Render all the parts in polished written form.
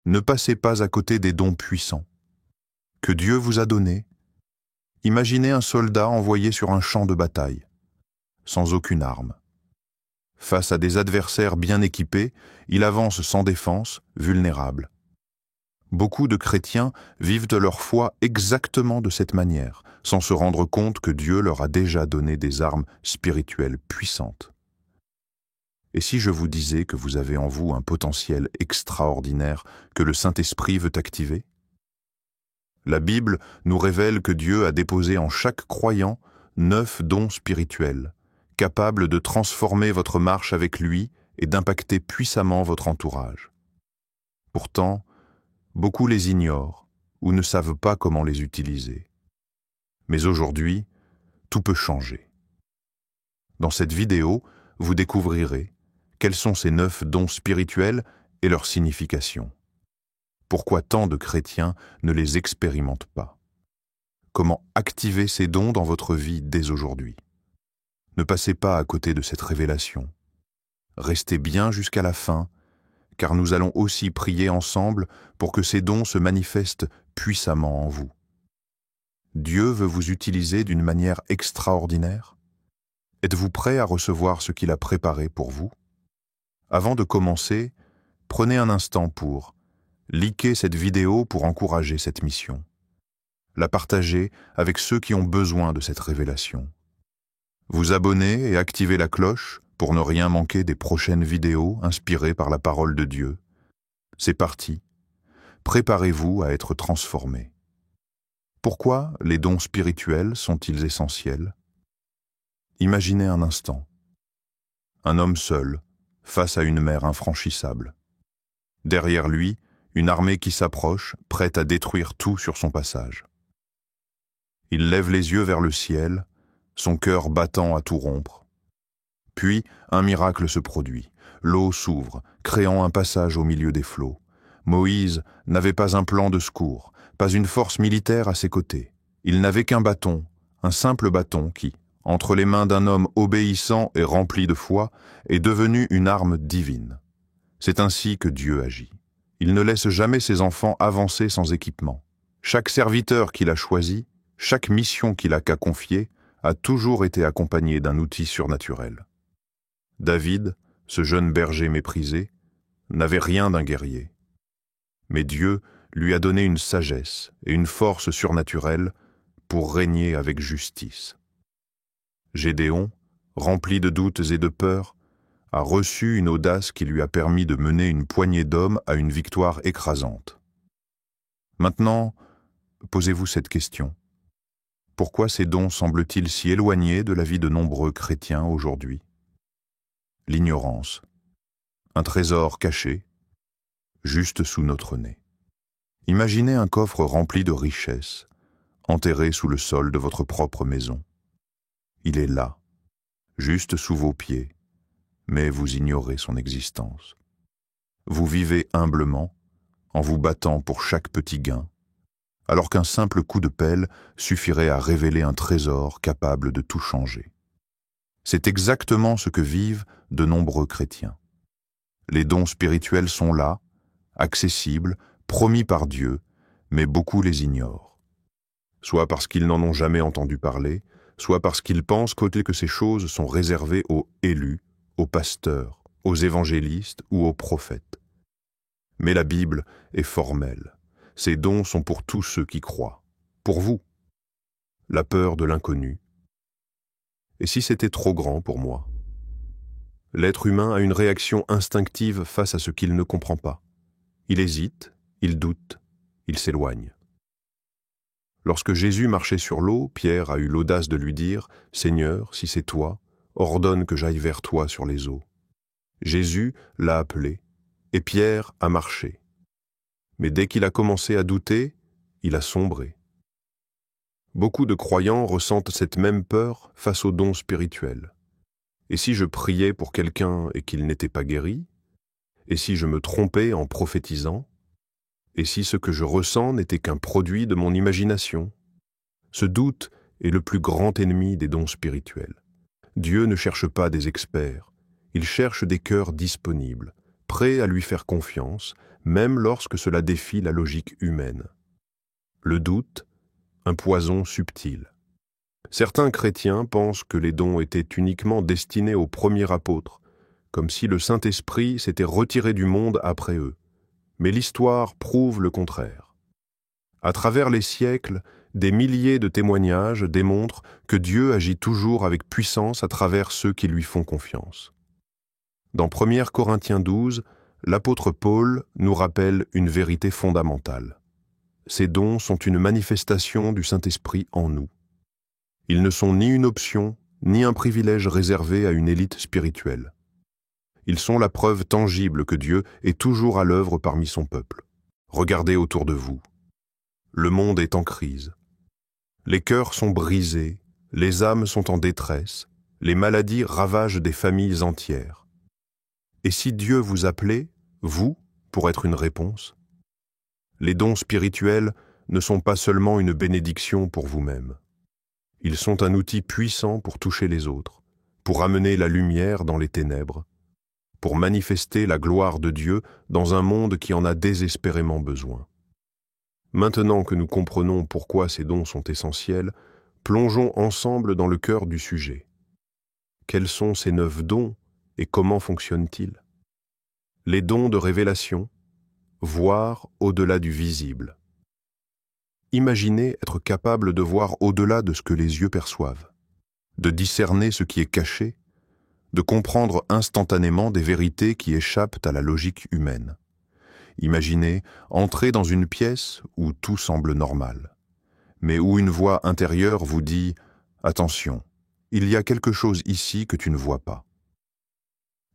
Ne passez pas à côté des dons puissants que Dieu vous a donnés. Imaginez un soldat envoyé sur un champ de bataille, sans aucune arme. Face à des adversaires bien équipés, il avance sans défense, vulnérable. Beaucoup de chrétiens vivent leur foi exactement de cette manière, sans se rendre compte que Dieu leur a déjà donné des armes spirituelles puissantes. Et si je vous disais que vous avez en vous un potentiel extraordinaire que le Saint-Esprit veut activer? La Bible nous révèle que Dieu a déposé en chaque croyant 9 dons spirituels, capables de transformer votre marche avec lui et d'impacter puissamment votre entourage. Pourtant, beaucoup les ignorent ou ne savent pas comment les utiliser. Mais aujourd'hui, tout peut changer. Dans cette vidéo, vous découvrirez quels sont ces 9 dons spirituels et leur signification. Pourquoi tant de chrétiens ne les expérimentent pas? Comment activer ces dons dans votre vie dès aujourd'hui? Ne passez pas à côté de cette révélation. Restez bien jusqu'à la fin, car nous allons aussi prier ensemble pour que ces dons se manifestent puissamment en vous. Dieu veut vous utiliser d'une manière extraordinaire. Êtes-vous prêt à recevoir ce qu'il a préparé pour vous? Avant de commencer, prenez un instant pour liker cette vidéo pour encourager cette mission. La partager avec ceux qui ont besoin de cette révélation. Vous abonner et activer la cloche pour ne rien manquer des prochaines vidéos inspirées par la parole de Dieu. C'est parti. Préparez-vous à être transformés. Pourquoi les dons spirituels sont-ils essentiels? Imaginez un instant. Un homme seul, face à une mer infranchissable. Derrière lui, une armée qui s'approche, prête à détruire tout sur son passage. Il lève les yeux vers le ciel, son cœur battant à tout rompre. Puis, un miracle se produit. L'eau s'ouvre, créant un passage au milieu des flots. Moïse n'avait pas un plan de secours, pas une force militaire à ses côtés. Il n'avait qu'un bâton, un simple bâton qui, entre les mains d'un homme obéissant et rempli de foi, est devenu une arme divine. C'est ainsi que Dieu agit. Il ne laisse jamais ses enfants avancer sans équipement. Chaque serviteur qu'il a choisi, chaque mission qu'il a qu'à confier, a toujours été accompagné d'un outil surnaturel. David, ce jeune berger méprisé, n'avait rien d'un guerrier. Mais Dieu lui a donné une sagesse et une force surnaturelle pour régner avec justice. Gédéon, rempli de doutes et de peurs, a reçu une audace qui lui a permis de mener une poignée d'hommes à une victoire écrasante. Maintenant, posez-vous cette question. Pourquoi ces dons semblent-ils si éloignés de la vie de nombreux chrétiens aujourd'hui? L'ignorance, un trésor caché, juste sous notre nez. Imaginez un coffre rempli de richesses, enterré sous le sol de votre propre maison. Il est là, juste sous vos pieds, mais vous ignorez son existence. Vous vivez humblement, en vous battant pour chaque petit gain, alors qu'un simple coup de pelle suffirait à révéler un trésor capable de tout changer. C'est exactement ce que vivent de nombreux chrétiens. Les dons spirituels sont là, accessibles, promis par Dieu, mais beaucoup les ignorent. Soit parce qu'ils n'en ont jamais entendu parler, soit parce qu'ils pensent que ces choses sont réservées aux élus, aux pasteurs, aux évangélistes ou aux prophètes. Mais la Bible est formelle. Ces dons sont pour tous ceux qui croient. Pour vous. La peur de l'inconnu. Et si c'était trop grand pour moi? L'être humain a une réaction instinctive face à ce qu'il ne comprend pas. Il hésite, il doute, il s'éloigne. Lorsque Jésus marchait sur l'eau, Pierre a eu l'audace de lui dire « Seigneur, si c'est toi, ordonne que j'aille vers toi sur les eaux. » Jésus l'a appelé, et Pierre a marché. Mais dès qu'il a commencé à douter, il a sombré. Beaucoup de croyants ressentent cette même peur face aux dons spirituels. Et si je priais pour quelqu'un et qu'il n'était pas guéri? Et si je me trompais en prophétisant? Et si ce que je ressens n'était qu'un produit de mon imagination? Ce doute est le plus grand ennemi des dons spirituels. Dieu ne cherche pas des experts, il cherche des cœurs disponibles, prêt à lui faire confiance, même lorsque cela défie la logique humaine. Le doute, un poison subtil. Certains chrétiens pensent que les dons étaient uniquement destinés aux premiers apôtres, comme si le Saint-Esprit s'était retiré du monde après eux. Mais l'histoire prouve le contraire. À travers les siècles, des milliers de témoignages démontrent que Dieu agit toujours avec puissance à travers ceux qui lui font confiance. Dans 1 Corinthiens 12, l'apôtre Paul nous rappelle une vérité fondamentale. Ces dons sont une manifestation du Saint-Esprit en nous. Ils ne sont ni une option, ni un privilège réservé à une élite spirituelle. Ils sont la preuve tangible que Dieu est toujours à l'œuvre parmi son peuple. Regardez autour de vous. Le monde est en crise. Les cœurs sont brisés, les âmes sont en détresse, les maladies ravagent des familles entières. Et si Dieu vous appelait, vous, pour être une réponse? Les dons spirituels ne sont pas seulement une bénédiction pour vous-même. Ils sont un outil puissant pour toucher les autres, pour amener la lumière dans les ténèbres, pour manifester la gloire de Dieu dans un monde qui en a désespérément besoin. Maintenant que nous comprenons pourquoi ces dons sont essentiels, plongeons ensemble dans le cœur du sujet. Quels sont ces 9 dons et comment fonctionnent-ils? Les dons de révélation, voir au-delà du visible. Imaginez être capable de voir au-delà de ce que les yeux perçoivent, de discerner ce qui est caché, de comprendre instantanément des vérités qui échappent à la logique humaine. Imaginez entrer dans une pièce où tout semble normal, mais où une voix intérieure vous dit « Attention, il y a quelque chose ici que tu ne vois pas ».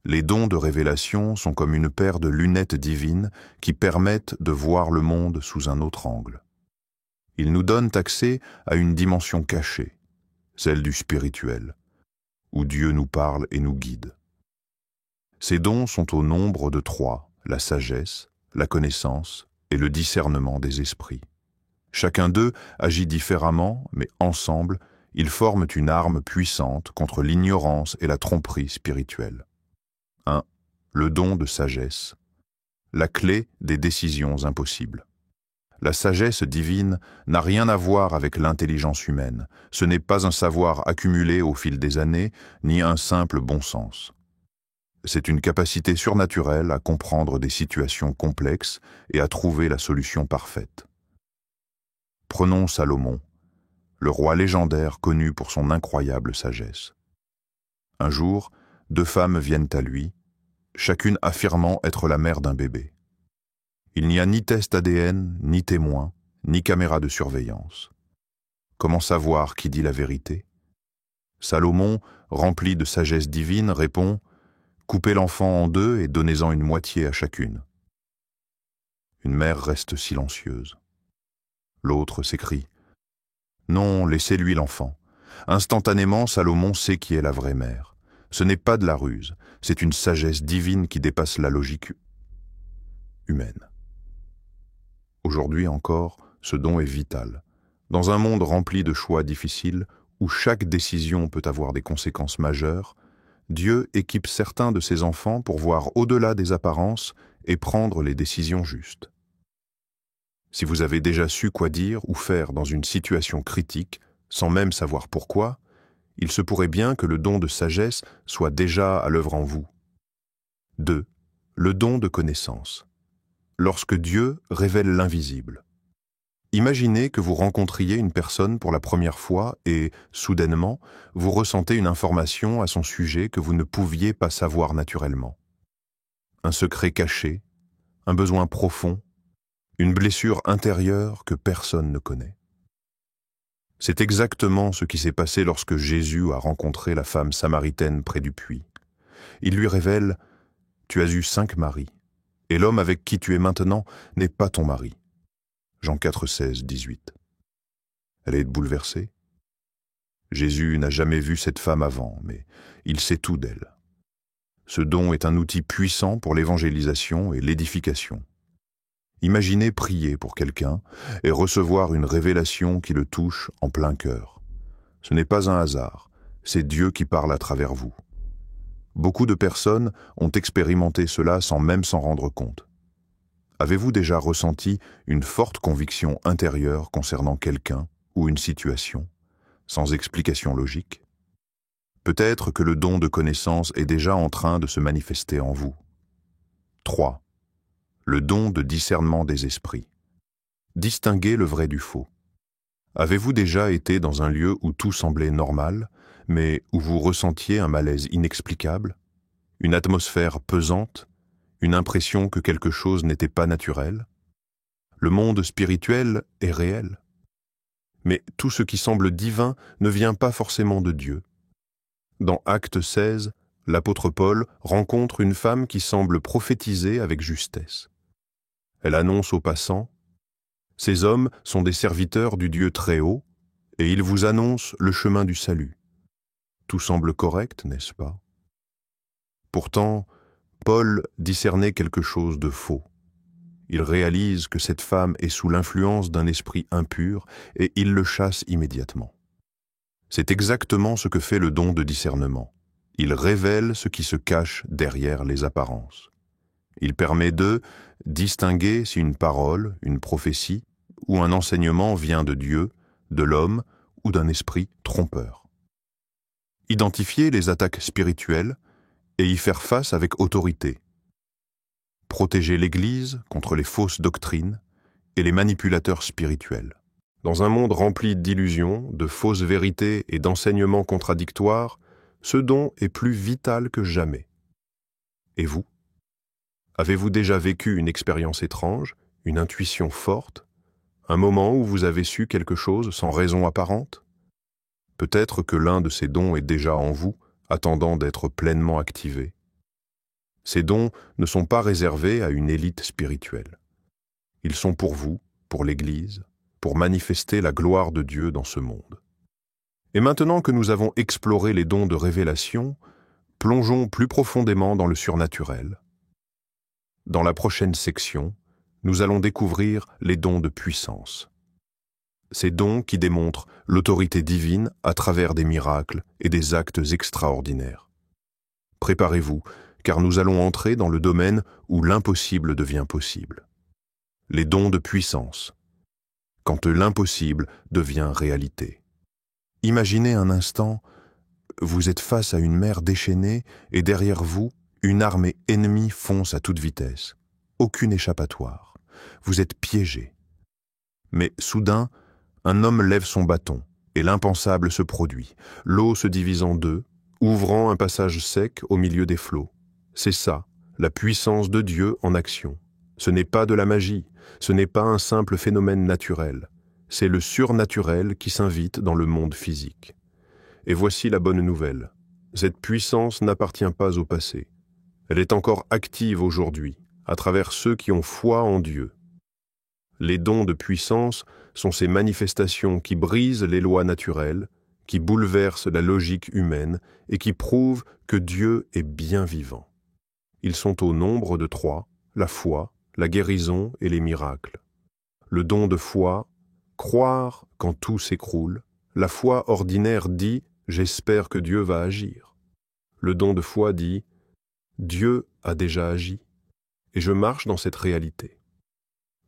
Les dons de révélation sont comme une paire de lunettes divines qui permettent de voir le monde sous un autre angle. Ils nous donnent accès à une dimension cachée, celle du spirituel, où Dieu nous parle et nous guide. Ces dons sont au nombre de 3, la sagesse, la connaissance et le discernement des esprits. Chacun d'eux agit différemment, mais ensemble, ils forment une arme puissante contre l'ignorance et la tromperie spirituelle. 1. Le don de sagesse, la clé des décisions impossibles. La sagesse divine n'a rien à voir avec l'intelligence humaine. Ce n'est pas un savoir accumulé au fil des années, ni un simple bon sens. C'est une capacité surnaturelle à comprendre des situations complexes et à trouver la solution parfaite. Prenons Salomon, le roi légendaire connu pour son incroyable sagesse. Un jour, 2 femmes viennent à lui, chacune affirmant être la mère d'un bébé. Il n'y a ni test ADN, ni témoin, ni caméra de surveillance. Comment savoir qui dit la vérité? Salomon, rempli de sagesse divine, répond « Coupez l'enfant en 2 et donnez-en une moitié à chacune. » Une mère reste silencieuse. L'autre s'écrie « Non, laissez-lui l'enfant. » Instantanément, Salomon sait qui est la vraie mère. Ce n'est pas de la ruse, c'est une sagesse divine qui dépasse la logique humaine. Aujourd'hui encore, ce don est vital. Dans un monde rempli de choix difficiles, où chaque décision peut avoir des conséquences majeures, Dieu équipe certains de ses enfants pour voir au-delà des apparences et prendre les décisions justes. Si vous avez déjà su quoi dire ou faire dans une situation critique, sans même savoir pourquoi, il se pourrait bien que le don de sagesse soit déjà à l'œuvre en vous. 2. Le don de connaissance. Lorsque Dieu révèle l'invisible. Imaginez que vous rencontriez une personne pour la première fois et, soudainement, vous ressentez une information à son sujet que vous ne pouviez pas savoir naturellement. Un secret caché, un besoin profond, une blessure intérieure que personne ne connaît. C'est exactement ce qui s'est passé lorsque Jésus a rencontré la femme samaritaine près du puits. Il lui révèle « Tu as eu 5 maris, et l'homme avec qui tu es maintenant n'est pas ton mari. » Jean 4, 16, 18. Elle est bouleversée. Jésus n'a jamais vu cette femme avant, mais il sait tout d'elle. Ce don est un outil puissant pour l'évangélisation et l'édification. Imaginez prier pour quelqu'un et recevoir une révélation qui le touche en plein cœur. Ce n'est pas un hasard, c'est Dieu qui parle à travers vous. Beaucoup de personnes ont expérimenté cela sans même s'en rendre compte. Avez-vous déjà ressenti une forte conviction intérieure concernant quelqu'un ou une situation, sans explication logique? Peut-être que le don de connaissance est déjà en train de se manifester en vous. 3. Le don de discernement des esprits. Distinguer le vrai du faux. Avez-vous déjà été dans un lieu où tout semblait normal, mais où vous ressentiez un malaise inexplicable, une atmosphère pesante, une impression que quelque chose n'était pas naturel? Le monde spirituel est réel. Mais tout ce qui semble divin ne vient pas forcément de Dieu. Dans Acte 16, l'apôtre Paul rencontre une femme qui semble prophétiser avec justesse. Elle annonce aux passants: « Ces hommes sont des serviteurs du Dieu très haut, et ils vous annoncent le chemin du salut. » Tout semble correct, n'est-ce pas? Pourtant, Paul discernait quelque chose de faux. Il réalise que cette femme est sous l'influence d'un esprit impur et il le chasse immédiatement. C'est exactement ce que fait le don de discernement. Il révèle ce qui se cache derrière les apparences. Il permet de distinguer si une parole, une prophétie ou un enseignement vient de Dieu, de l'homme ou d'un esprit trompeur. Identifier les attaques spirituelles et y faire face avec autorité. Protéger l'Église contre les fausses doctrines et les manipulateurs spirituels. Dans un monde rempli d'illusions, de fausses vérités et d'enseignements contradictoires, ce don est plus vital que jamais. Et vous? Avez-vous déjà vécu une expérience étrange, une intuition forte, un moment où vous avez su quelque chose sans raison apparente? Peut-être que l'un de ces dons est déjà en vous, attendant d'être pleinement activé. Ces dons ne sont pas réservés à une élite spirituelle. Ils sont pour vous, pour l'Église, pour manifester la gloire de Dieu dans ce monde. Et maintenant que nous avons exploré les dons de révélation, plongeons plus profondément dans le surnaturel. Dans la prochaine section, nous allons découvrir les dons de puissance. Ces dons qui démontrent l'autorité divine à travers des miracles et des actes extraordinaires. Préparez-vous, car nous allons entrer dans le domaine où l'impossible devient possible. Les dons de puissance, quand l'impossible devient réalité. Imaginez un instant, vous êtes face à une mer déchaînée et derrière vous, une armée ennemie fonce à toute vitesse. Aucune échappatoire. Vous êtes piégé. Mais soudain, un homme lève son bâton et l'impensable se produit. L'eau se divise en deux, ouvrant un passage sec au milieu des flots. C'est ça, la puissance de Dieu en action. Ce n'est pas de la magie, ce n'est pas un simple phénomène naturel. C'est le surnaturel qui s'invite dans le monde physique. Et voici la bonne nouvelle. Cette puissance n'appartient pas au passé. Elle est encore active aujourd'hui, à travers ceux qui ont foi en Dieu. Les dons de puissance sont ces manifestations qui brisent les lois naturelles, qui bouleversent la logique humaine et qui prouvent que Dieu est bien vivant. Ils sont au nombre de 3, la foi, la guérison et les miracles. Le don de foi, croire quand tout s'écroule. La foi ordinaire dit « j'espère que Dieu va agir ». Le don de foi dit « Dieu a déjà agi et je marche dans cette réalité ».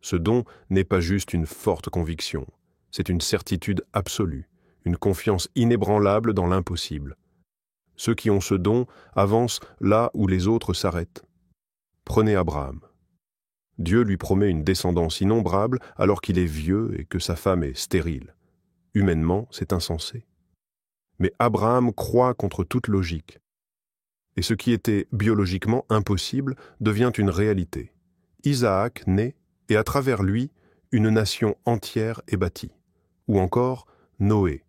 Ce don n'est pas juste une forte conviction, c'est une certitude absolue, une confiance inébranlable dans l'impossible. Ceux qui ont ce don avancent là où les autres s'arrêtent. Prenez Abraham. Dieu lui promet une descendance innombrable alors qu'il est vieux et que sa femme est stérile. Humainement, c'est insensé. Mais Abraham croit contre toute logique. Et ce qui était biologiquement impossible devient une réalité. Isaac naît et à travers lui, une nation entière est bâtie. Ou encore Noé.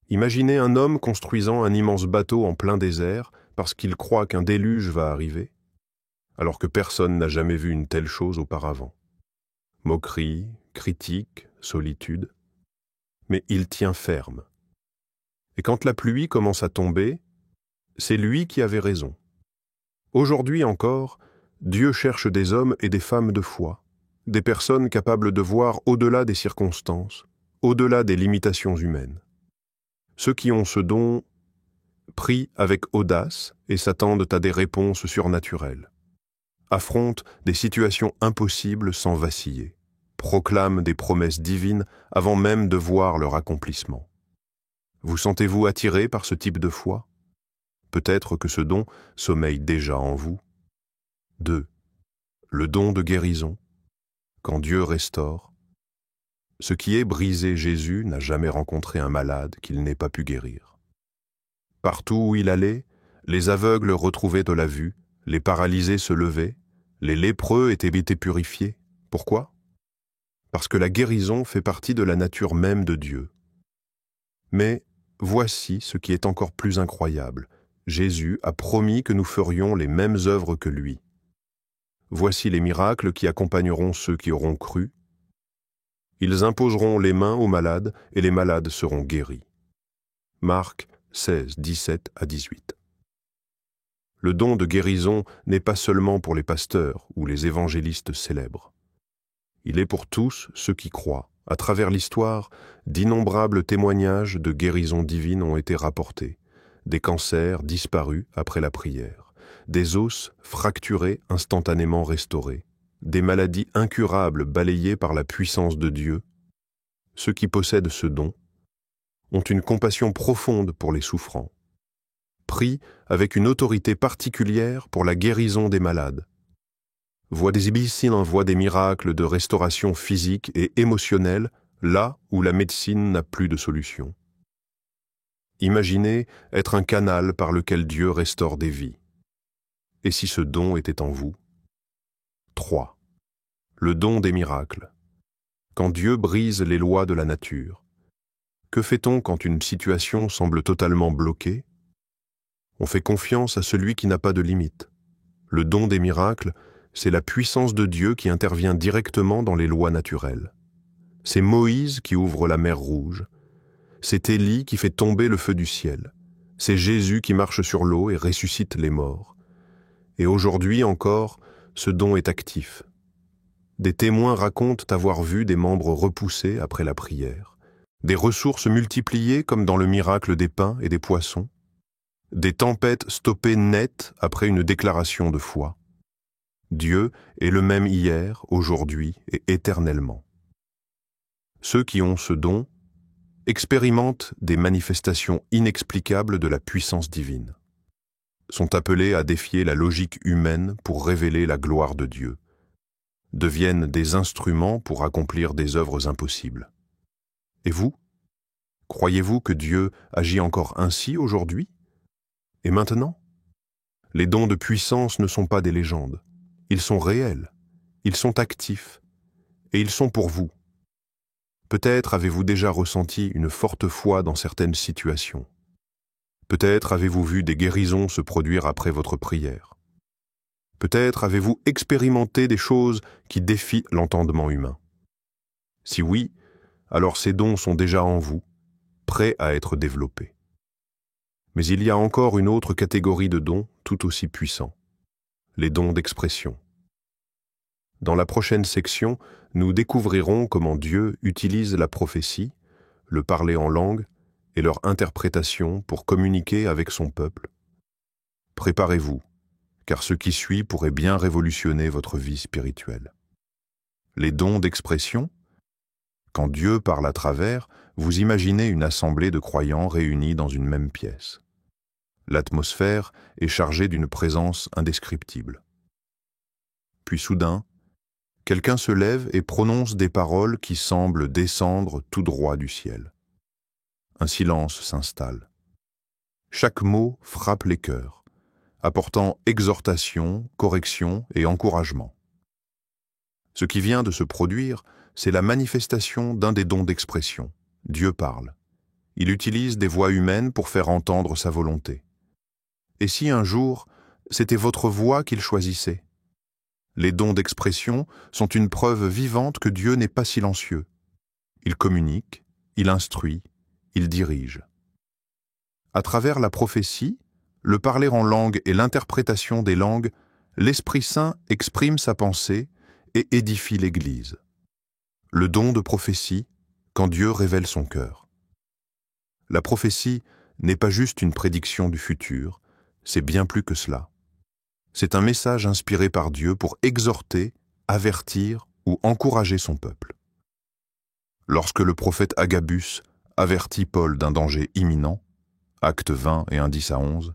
Imaginez un homme construisant un immense bateau en plein désert parce qu'il croit qu'un déluge va arriver, alors que personne n'a jamais vu une telle chose auparavant. Moquerie, critique, solitude. Mais il tient ferme. Et quand la pluie commence à tomber, c'est lui qui avait raison. Aujourd'hui encore, Dieu cherche des hommes et des femmes de foi, des personnes capables de voir au-delà des circonstances, au-delà des limitations humaines. Ceux qui ont ce don prient avec audace et s'attendent à des réponses surnaturelles. Affrontent des situations impossibles sans vaciller. Proclament des promesses divines avant même de voir leur accomplissement. Vous sentez-vous attiré par ce type de foi? Peut-être que ce don sommeille déjà en vous. 2. Le don de guérison. Quand Dieu restaure. Ce qui est brisé Jésus n'a jamais rencontré un malade qu'il n'ait pas pu guérir. Partout où il allait, les aveugles retrouvaient de la vue, les paralysés se levaient, les lépreux étaient purifiés. Pourquoi? Parce que la guérison fait partie de la nature même de Dieu. Mais voici ce qui est encore plus incroyable. Jésus a promis que nous ferions les mêmes œuvres que lui. Voici les miracles qui accompagneront ceux qui auront cru. Ils imposeront les mains aux malades et les malades seront guéris. Marc 16, 17 à 18. Le don de guérison n'est pas seulement pour les pasteurs ou les évangélistes célèbres. Il est pour tous ceux qui croient. À travers l'histoire, d'innombrables témoignages de guérison divine ont été rapportés. Des cancers disparus après la prière, des os fracturés instantanément restaurés, des maladies incurables balayées par la puissance de Dieu. Ceux qui possèdent ce don ont une compassion profonde pour les souffrants, prient avec une autorité particulière pour la guérison des malades, voient des miracles de restauration physique et émotionnelle là où la médecine n'a plus de solution. Imaginez être un canal par lequel Dieu restaure des vies. Et si ce don était en vous? 3. Le don des miracles. Quand Dieu brise les lois de la nature, que fait-on quand une situation semble totalement bloquée? On fait confiance à celui qui n'a pas de limite. Le don des miracles, c'est la puissance de Dieu qui intervient directement dans les lois naturelles. C'est Moïse qui ouvre la mer Rouge. C'est Élie qui fait tomber le feu du ciel. C'est Jésus qui marche sur l'eau et ressuscite les morts. Et aujourd'hui encore, ce don est actif. Des témoins racontent avoir vu des membres repoussés après la prière, des ressources multipliées comme dans le miracle des pains et des poissons, des tempêtes stoppées net après une déclaration de foi. Dieu est le même hier, aujourd'hui et éternellement. Ceux qui ont ce don expérimentent des manifestations inexplicables de la puissance divine, sont appelés à défier la logique humaine pour révéler la gloire de Dieu, deviennent des instruments pour accomplir des œuvres impossibles. Et vous? Croyez-vous que Dieu agit encore ainsi aujourd'hui? Et maintenant? Les dons de puissance ne sont pas des légendes. Ils sont réels, ils sont actifs, et ils sont pour vous. Peut-être avez-vous déjà ressenti une forte foi dans certaines situations. Peut-être avez-vous vu des guérisons se produire après votre prière. Peut-être avez-vous expérimenté des choses qui défient l'entendement humain. Si oui, alors ces dons sont déjà en vous, prêts à être développés. Mais il y a encore une autre catégorie de dons tout aussi puissants, les dons d'expression. Dans la prochaine section, nous découvrirons comment Dieu utilise la prophétie, le parler en langue et leur interprétation pour communiquer avec son peuple. Préparez-vous, car ce qui suit pourrait bien révolutionner votre vie spirituelle. Les dons d'expression. Quand Dieu parle à travers, vous imaginez une assemblée de croyants réunis dans une même pièce. L'atmosphère est chargée d'une présence indescriptible. Puis soudain, quelqu'un se lève et prononce des paroles qui semblent descendre tout droit du ciel. Un silence s'installe. Chaque mot frappe les cœurs, apportant exhortation, correction et encouragement. Ce qui vient de se produire, c'est la manifestation d'un des dons d'expression. Dieu parle. Il utilise des voix humaines pour faire entendre sa volonté. Et si un jour, c'était votre voix qu'il choisissait? Les dons d'expression sont une preuve vivante que Dieu n'est pas silencieux. Il communique, il instruit, il dirige. À travers la prophétie, le parler en langue et l'interprétation des langues, l'Esprit Saint exprime sa pensée et édifie l'Église. Le don de prophétie, quand Dieu révèle son cœur. La prophétie n'est pas juste une prédiction du futur, c'est bien plus que cela. C'est un message inspiré par Dieu pour exhorter, avertir ou encourager son peuple. Lorsque le prophète Agabus avertit Paul d'un danger imminent, Actes 20 et 1:10 à 11,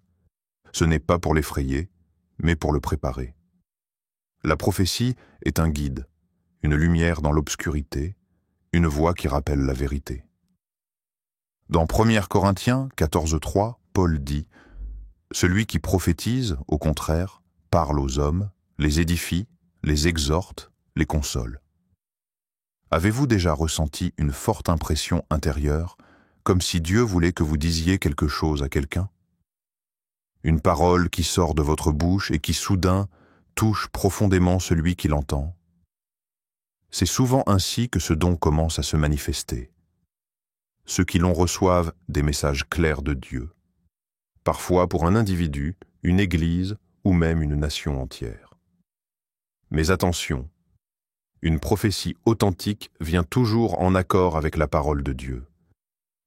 ce n'est pas pour l'effrayer, mais pour le préparer. La prophétie est un guide, une lumière dans l'obscurité, une voix qui rappelle la vérité. Dans 1 Corinthiens 14:3, Paul dit « Celui qui prophétise, au contraire, parle aux hommes, les édifie, les exhorte, les console. » Avez-vous déjà ressenti une forte impression intérieure, comme si Dieu voulait que vous disiez quelque chose à quelqu'un? Une parole qui sort de votre bouche et qui soudain touche profondément celui qui l'entend. C'est souvent ainsi que ce don commence à se manifester. Ceux qui l'ont reçoivent des messages clairs de Dieu, parfois pour un individu, une église ou même une nation entière. Mais attention, une prophétie authentique vient toujours en accord avec la parole de Dieu.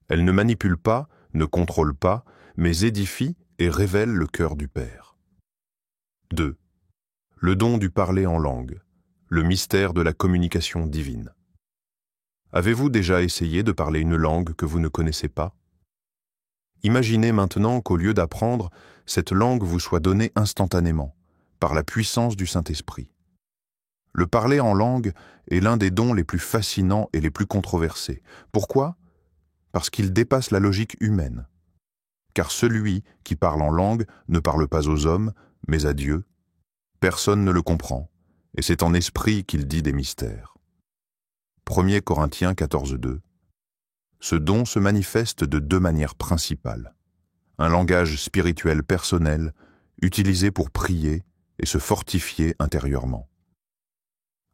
Elle ne manipule pas, ne contrôle pas, mais édifie et révèle le cœur du Père. 2. Le don du parler en langue, le mystère de la communication divine. Avez-vous déjà essayé de parler une langue que vous ne connaissez pas? Imaginez maintenant qu'au lieu d'apprendre, cette langue vous soit donnée instantanément, par la puissance du Saint-Esprit. Le parler en langue est l'un des dons les plus fascinants et les plus controversés. Pourquoi? Parce qu'il dépasse la logique humaine. Car celui qui parle en langue ne parle pas aux hommes, mais à Dieu. Personne ne le comprend, et c'est en esprit qu'il dit des mystères. 1 Corinthiens 14:2. Ce don se manifeste de deux manières principales. Un langage spirituel personnel, utilisé pour prier et se fortifier intérieurement.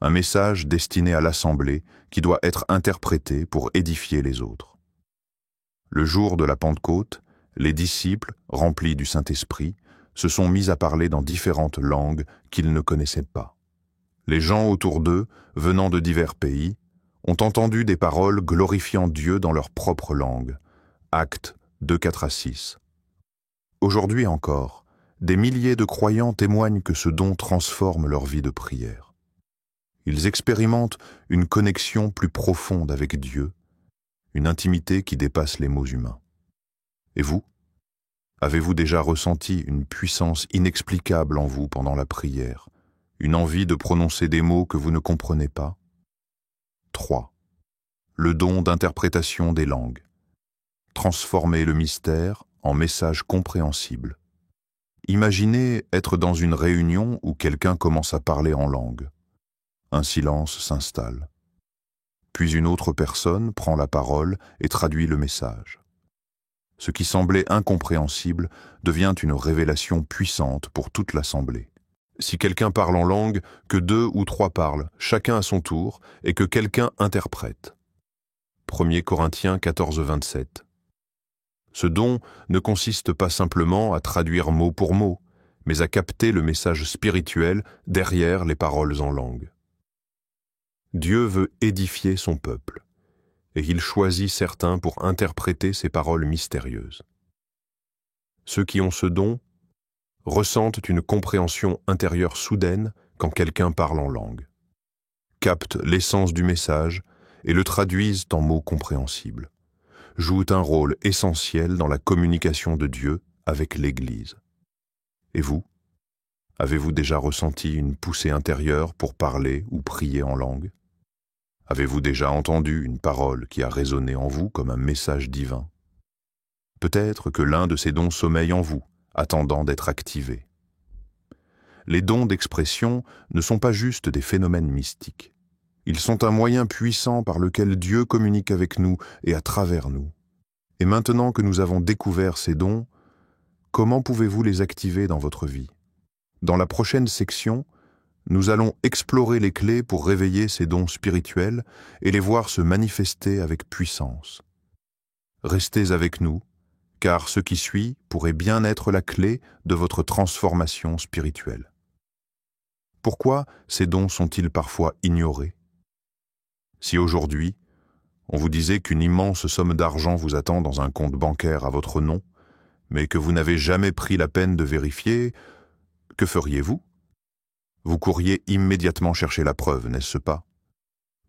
Un message destiné à l'assemblée qui doit être interprété pour édifier les autres. Le jour de la Pentecôte, les disciples, remplis du Saint-Esprit, se sont mis à parler dans différentes langues qu'ils ne connaissaient pas. Les gens autour d'eux, venant de divers pays, ont entendu des paroles glorifiant Dieu dans leur propre langue. Actes 2:4 à 6. Aujourd'hui encore, des milliers de croyants témoignent que ce don transforme leur vie de prière. Ils expérimentent une connexion plus profonde avec Dieu, une intimité qui dépasse les mots humains. Et vous? Avez-vous déjà ressenti une puissance inexplicable en vous pendant la prière, une envie de prononcer des mots que vous ne comprenez pas? 3. Le don d'interprétation des langues. Transformer le mystère en message compréhensible. Imaginez être dans une réunion où quelqu'un commence à parler en langue. Un silence s'installe. Puis une autre personne prend la parole et traduit le message. Ce qui semblait incompréhensible devient une révélation puissante pour toute l'assemblée. Si quelqu'un parle en langue, que 2 ou 3 parlent, chacun à son tour, et que quelqu'un interprète. 1 Corinthiens 14:27. Ce don ne consiste pas simplement à traduire mot pour mot, mais à capter le message spirituel derrière les paroles en langue. Dieu veut édifier son peuple, et il choisit certains pour interpréter ces paroles mystérieuses. Ceux qui ont ce don ressentent une compréhension intérieure soudaine quand quelqu'un parle en langue, captent l'essence du message et le traduisent en mots compréhensibles, jouent un rôle essentiel dans la communication de Dieu avec l'Église. Et vous, avez-vous déjà ressenti une poussée intérieure pour parler ou prier en langue? Avez-vous déjà entendu une parole qui a résonné en vous comme un message divin? Peut-être que l'un de ces dons sommeille en vous, attendant d'être activé. Les dons d'expression ne sont pas juste des phénomènes mystiques. Ils sont un moyen puissant par lequel Dieu communique avec nous et à travers nous. Et maintenant que nous avons découvert ces dons, comment pouvez-vous les activer dans votre vie? Dans la prochaine section, nous allons explorer les clés pour réveiller ces dons spirituels et les voir se manifester avec puissance. Restez avec nous, car ce qui suit pourrait bien être la clé de votre transformation spirituelle. Pourquoi ces dons sont-ils parfois ignorés? Si aujourd'hui, on vous disait qu'une immense somme d'argent vous attend dans un compte bancaire à votre nom, mais que vous n'avez jamais pris la peine de vérifier, que feriez-vous? Vous courriez immédiatement chercher la preuve, n'est-ce pas?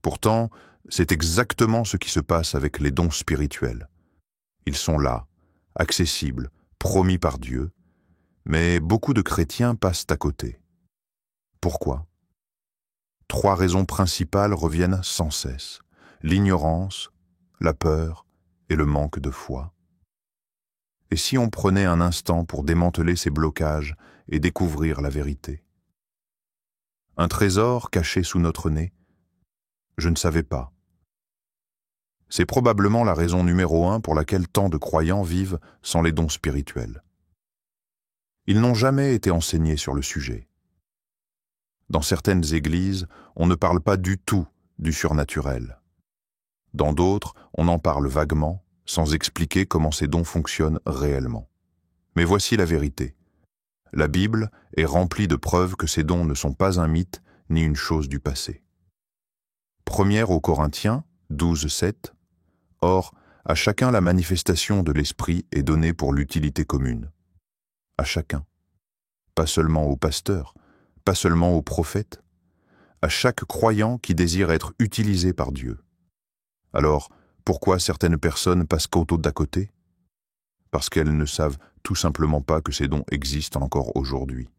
Pourtant, c'est exactement ce qui se passe avec les dons spirituels. Ils sont là, accessibles, promis par Dieu, mais beaucoup de chrétiens passent à côté. Pourquoi? 3 raisons principales reviennent sans cesse: l'ignorance, la peur et le manque de foi. Et si on prenait un instant pour démanteler ces blocages et découvrir la vérité? Un trésor caché sous notre nez? Je ne savais pas. C'est probablement la raison numéro 1 pour laquelle tant de croyants vivent sans les dons spirituels. Ils n'ont jamais été enseignés sur le sujet. Dans certaines églises, on ne parle pas du tout du surnaturel. Dans d'autres, on en parle vaguement, sans expliquer comment ces dons fonctionnent réellement. Mais voici la vérité. La Bible est remplie de preuves que ces dons ne sont pas un mythe ni une chose du passé. 1 aux Corinthiens 12:7. Or, à chacun la manifestation de l'Esprit est donnée pour l'utilité commune. À chacun. Pas seulement aux pasteurs, pas seulement aux prophètes, à chaque croyant qui désire être utilisé par Dieu. Alors, pourquoi certaines personnes passent côte d'à côté? Parce qu'elles ne savent tout simplement pas que ces dons existent encore aujourd'hui.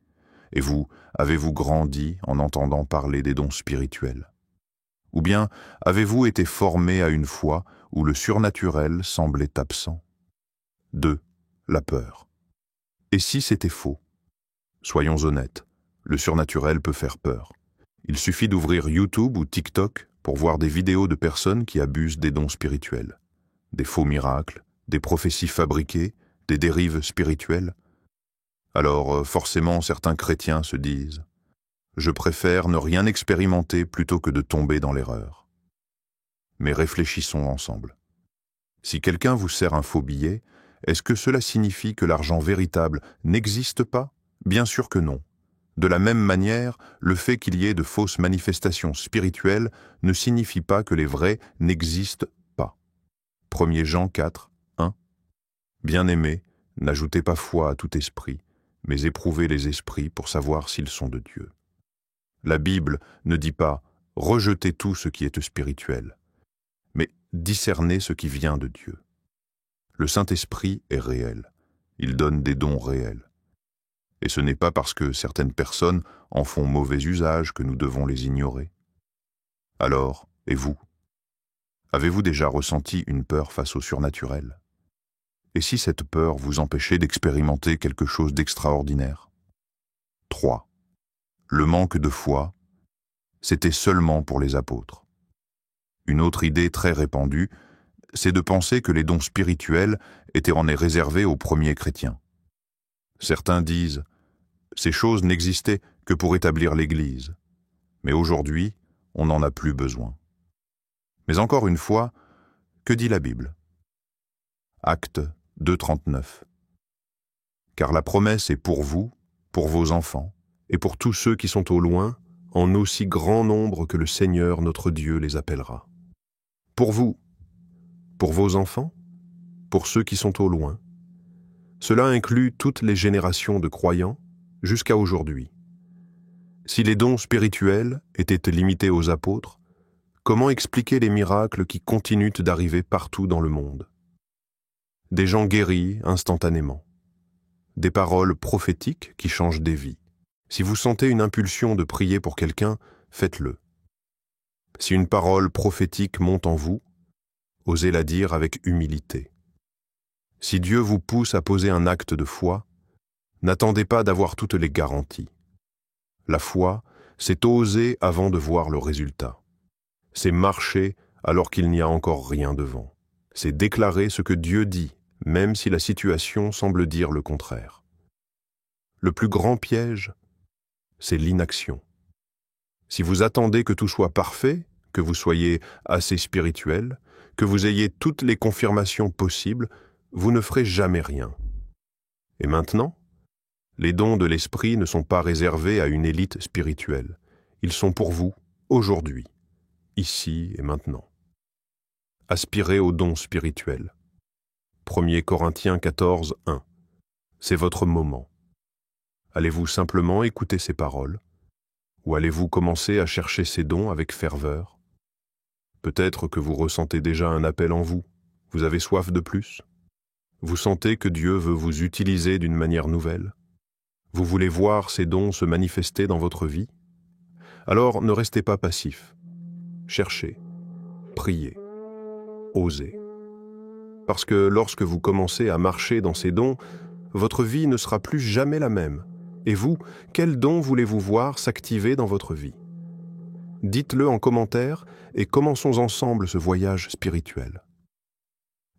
Et vous, avez-vous grandi en entendant parler des dons spirituels? Ou bien avez-vous été formé à une foi où le surnaturel semblait absent? 2. La peur. Et si c'était faux? Soyons honnêtes, le surnaturel peut faire peur. Il suffit d'ouvrir YouTube ou TikTok pour voir des vidéos de personnes qui abusent des dons spirituels. Des faux miracles, des prophéties fabriquées, des dérives spirituelles. Alors, forcément, certains chrétiens se disent « Je préfère ne rien expérimenter plutôt que de tomber dans l'erreur. » Mais réfléchissons ensemble. Si quelqu'un vous sert un faux billet, est-ce que cela signifie que l'argent véritable n'existe pas? Bien sûr que non. De la même manière, le fait qu'il y ait de fausses manifestations spirituelles ne signifie pas que les vraies n'existent pas. 1 Jean 4, 1. Bien-aimés, n'ajoutez pas foi à tout esprit, mais éprouvez les esprits pour savoir s'ils sont de Dieu. La Bible ne dit pas « rejetez tout ce qui est spirituel », mais discernez ce qui vient de Dieu. Le Saint-Esprit est réel, il donne des dons réels. Et ce n'est pas parce que certaines personnes en font mauvais usage que nous devons les ignorer. Alors, et vous? Avez-vous déjà ressenti une peur face au surnaturel? Et si cette peur vous empêchait d'expérimenter quelque chose d'extraordinaire? 3. Le manque de foi, c'était seulement pour les apôtres. Une autre idée très répandue, c'est de penser que les dons spirituels étaient en est réservés aux premiers chrétiens. Certains disent « ces choses n'existaient que pour établir l'Église, mais aujourd'hui, on n'en a plus besoin. » Mais encore une fois, que dit la Bible? Actes 2:39. Car la promesse est pour vous, pour vos enfants, et pour tous ceux qui sont au loin, en aussi grand nombre que le Seigneur notre Dieu les appellera. Pour vous, pour vos enfants, pour ceux qui sont au loin. Cela inclut toutes les générations de croyants jusqu'à aujourd'hui. Si les dons spirituels étaient limités aux apôtres, comment expliquer les miracles qui continuent d'arriver partout dans le monde? Des gens guéris instantanément. Des paroles prophétiques qui changent des vies. Si vous sentez une impulsion de prier pour quelqu'un, faites-le. Si une parole prophétique monte en vous, osez la dire avec humilité. Si Dieu vous pousse à poser un acte de foi, n'attendez pas d'avoir toutes les garanties. La foi, c'est oser avant de voir le résultat. C'est marcher alors qu'il n'y a encore rien devant. C'est déclarer ce que Dieu dit, même si la situation semble dire le contraire. Le plus grand piège, c'est l'inaction. Si vous attendez que tout soit parfait, que vous soyez assez spirituel, que vous ayez toutes les confirmations possibles, vous ne ferez jamais rien. Et maintenant, les dons de l'esprit ne sont pas réservés à une élite spirituelle. Ils sont pour vous, aujourd'hui, ici et maintenant. Aspirez aux dons spirituels. 1 Corinthiens 14, 1. C'est votre moment. Allez-vous simplement écouter ces paroles? Ou allez-vous commencer à chercher ces dons avec ferveur? Peut-être que vous ressentez déjà un appel en vous. Vous avez soif de plus? Vous sentez que Dieu veut vous utiliser d'une manière nouvelle? Vous voulez voir ces dons se manifester dans votre vie? Alors ne restez pas passif. Cherchez, priez, osez. Parce que lorsque vous commencez à marcher dans ces dons, votre vie ne sera plus jamais la même. Et vous, quel don voulez-vous voir s'activer dans votre vie? Dites-le en commentaire et commençons ensemble ce voyage spirituel.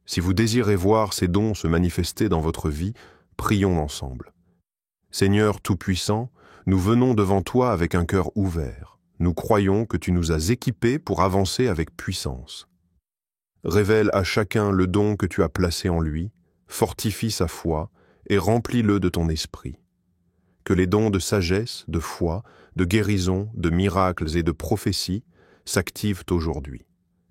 Si vous désirez voir ces dons se manifester dans votre vie, prions ensemble. Seigneur Tout-Puissant, nous venons devant toi avec un cœur ouvert. Nous croyons que tu nous as équipés pour avancer avec puissance. Révèle à chacun le don que tu as placé en lui, fortifie sa foi et remplis-le de ton esprit. Que les dons de sagesse, de foi, de guérison, de miracles et de prophétie s'activent aujourd'hui.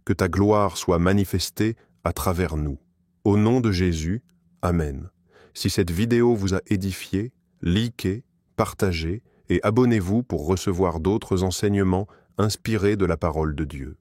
Que ta gloire soit manifestée à travers nous. Au nom de Jésus, Amen. Si cette vidéo vous a édifié, likez, partagez et abonnez-vous pour recevoir d'autres enseignements inspirés de la parole de Dieu.